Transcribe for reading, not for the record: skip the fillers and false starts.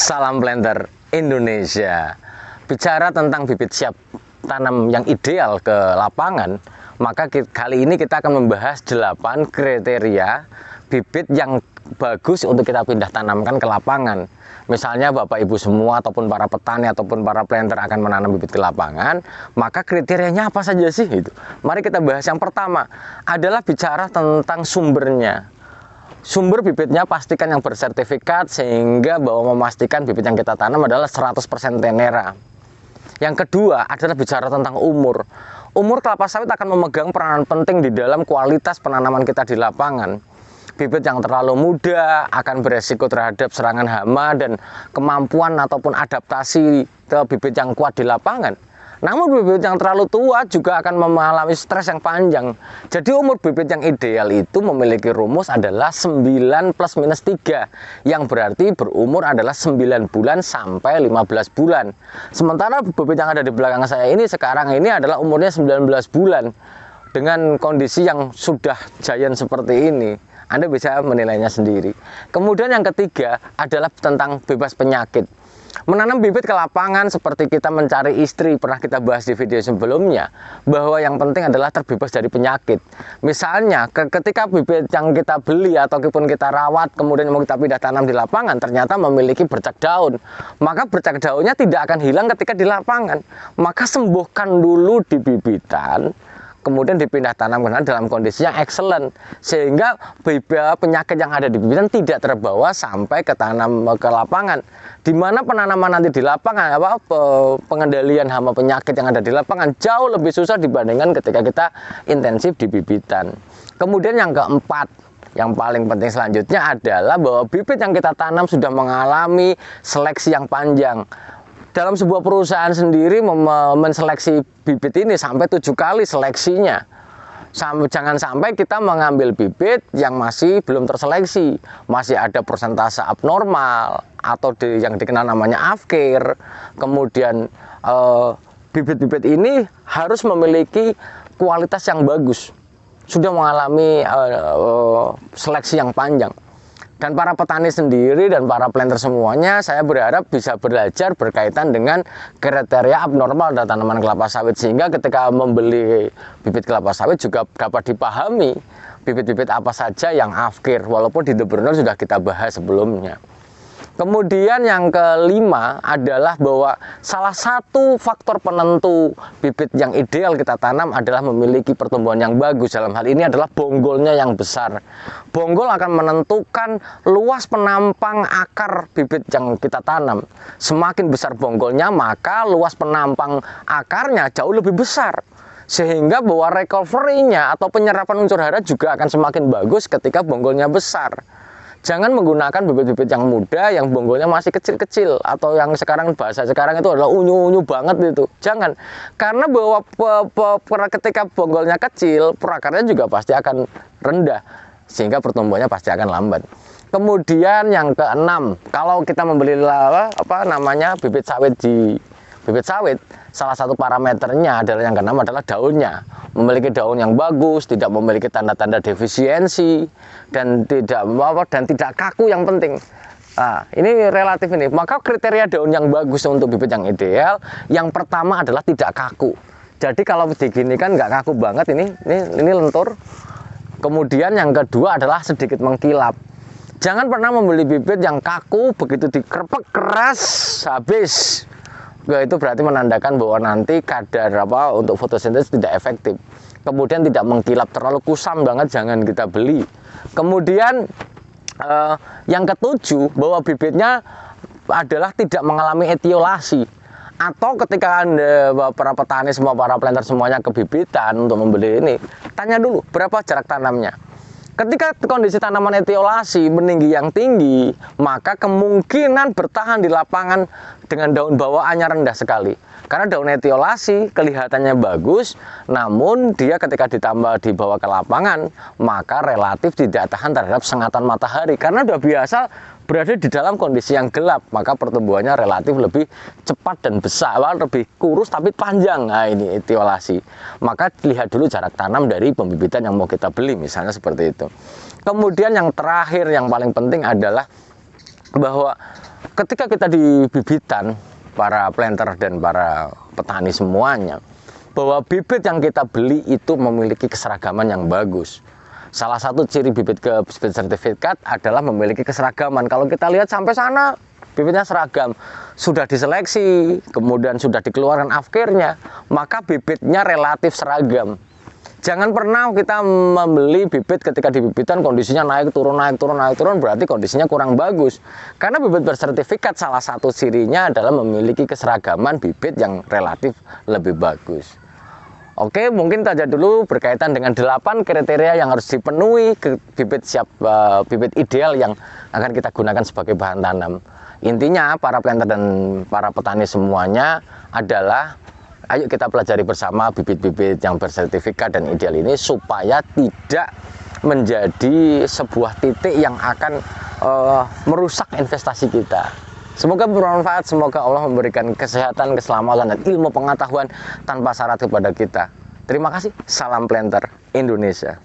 Salam planter Indonesia. Bicara tentang bibit siap tanam yang ideal ke lapangan, maka kali ini kita akan membahas 8 kriteria bibit yang bagus untuk kita pindah tanamkan ke lapangan. Misalnya Bapak Ibu semua ataupun para petani ataupun para planter akan menanam bibit ke lapangan, maka kriterianya apa saja sih itu? Mari kita bahas. Yang pertama adalah bicara tentang sumbernya. Sumber bibitnya pastikan yang bersertifikat sehingga bahwa memastikan bibit yang kita tanam adalah 100% tenera. Yang kedua adalah bicara tentang umur. Umur kelapa sawit akan memegang peranan penting di dalam kualitas penanaman kita di lapangan. Bibit yang terlalu muda akan beresiko terhadap serangan hama dan kemampuan ataupun adaptasi ke bibit yang kuat di lapangan. Namun bibit yang terlalu tua juga akan mengalami stres yang panjang. Jadi umur bibit yang ideal itu memiliki rumus adalah 9 plus minus 3, yang berarti berumur adalah 9 bulan sampai 15 bulan. Sementara bibit yang ada di belakang saya ini sekarang ini adalah umurnya 19 bulan. Dengan kondisi yang sudah giant seperti ini, Anda bisa menilainya sendiri. Kemudian yang ketiga adalah tentang bebas penyakit. Menanam bibit ke lapangan seperti kita mencari istri, pernah kita bahas di video sebelumnya, bahwa yang penting adalah terbebas dari penyakit. Misalnya ketika bibit yang kita beli ataupun kita rawat kemudian mau kita pindah tanam di lapangan ternyata memiliki bercak daun, maka bercak daunnya tidak akan hilang ketika di lapangan. Maka sembuhkan dulu di bibitan, kemudian dipindah tanamkan dalam kondisi yang excellent, sehingga penyakit yang ada di bibitan tidak terbawa sampai ke lapangan. Di mana penanaman nanti di lapangan, pengendalian hama penyakit yang ada di lapangan jauh lebih susah dibandingkan ketika kita intensif di bibitan. Kemudian yang keempat, yang paling penting selanjutnya adalah bahwa bibit yang kita tanam sudah mengalami seleksi yang panjang. Dalam sebuah perusahaan sendiri menseleksi bibit ini sampai 7 kali seleksinya. Jangan sampai kita mengambil bibit yang masih belum terseleksi, masih ada persentase abnormal atau yang dikenal namanya afkir. Kemudian bibit-bibit ini harus memiliki kualitas yang bagus, sudah mengalami seleksi yang panjang. Dan para petani sendiri dan para planter semuanya, saya berharap bisa belajar berkaitan dengan kriteria abnormal dari tanaman kelapa sawit, sehingga ketika membeli bibit kelapa sawit juga dapat dipahami bibit-bibit apa saja yang afkir, walaupun di The Burner sudah kita bahas sebelumnya. Kemudian yang kelima adalah bahwa salah satu faktor penentu bibit yang ideal kita tanam adalah memiliki pertumbuhan yang bagus. Dalam hal ini adalah bonggolnya yang besar. Bonggol akan menentukan luas penampang akar bibit yang kita tanam. Semakin besar bonggolnya, maka luas penampang akarnya jauh lebih besar. Sehingga bahwa recovery-nya atau penyerapan unsur hara juga akan semakin bagus ketika bonggolnya besar. Jangan menggunakan bibit-bibit yang muda yang bonggolnya masih kecil-kecil, atau yang sekarang bahasa sekarang itu adalah unyu-unyu banget itu. Jangan, karena bahwa ketika bonggolnya kecil, perakarnya juga pasti akan rendah, sehingga pertumbuhannya pasti akan lambat. Kemudian yang keenam, kalau kita membeli bibit sawit, salah satu parameternya adalah yang keenam adalah daunnya. Memiliki daun yang bagus, tidak memiliki tanda-tanda defisiensi, dan tidak kaku yang penting. Nah, ini relatif ini. Maka kriteria daun yang bagus untuk bibit yang ideal, yang pertama adalah tidak kaku. Jadi kalau diginikan nggak kaku banget, ini lentur. Kemudian yang kedua adalah sedikit mengkilap. Jangan pernah membeli bibit yang kaku, begitu dikerpek keras habis. Itu berarti menandakan bahwa nanti kadar untuk fotosintesis tidak efektif. Kemudian tidak mengkilap, terlalu kusam banget, jangan kita beli. Kemudian yang ketujuh, bahwa bibitnya adalah tidak mengalami etiolasi. Atau ketika Anda, para petani semua, para planter semuanya kebibitan untuk membeli ini, tanya dulu berapa jarak tanamnya. Ketika kondisi tanaman etiolasi meninggi yang tinggi, maka kemungkinan bertahan di lapangan dengan daun bawaannya rendah sekali. Karena daun etiolasi kelihatannya bagus, namun dia ketika dibawa ke lapangan, maka relatif tidak tahan terhadap sengatan matahari. Karena sudah biasa berada di dalam kondisi yang gelap, maka pertumbuhannya relatif lebih cepat dan besar, lebih kurus tapi panjang. Nah, ini etiolasi. Maka lihat dulu jarak tanam dari pembibitan yang mau kita beli, misalnya seperti itu. Kemudian yang terakhir, yang paling penting adalah bahwa ketika kita di bibitan, para planter dan para petani semuanya, bahwa bibit yang kita beli itu memiliki keseragaman yang bagus. Salah satu ciri bibit ke bibit sertifikat adalah memiliki keseragaman. Kalau kita lihat sampai sana, bibitnya seragam, sudah diseleksi, kemudian sudah dikeluarkan afkirnya, maka bibitnya relatif seragam. Jangan pernah kita membeli bibit ketika di bibitan kondisinya naik turun, berarti kondisinya kurang bagus. Karena bibit bersertifikat salah satu cirinya adalah memiliki keseragaman bibit yang relatif lebih bagus. Oke, mungkin saja dulu berkaitan dengan 8 kriteria yang harus dipenuhi ke bibit bibit ideal yang akan kita gunakan sebagai bahan tanam. Intinya para planter dan para petani semuanya adalah ayo kita pelajari bersama bibit-bibit yang bersertifikat dan ideal ini supaya tidak menjadi sebuah titik yang akan merusak investasi kita. Semoga bermanfaat, semoga Allah memberikan kesehatan, keselamatan, dan ilmu pengetahuan tanpa syarat kepada kita. Terima kasih, salam planter Indonesia.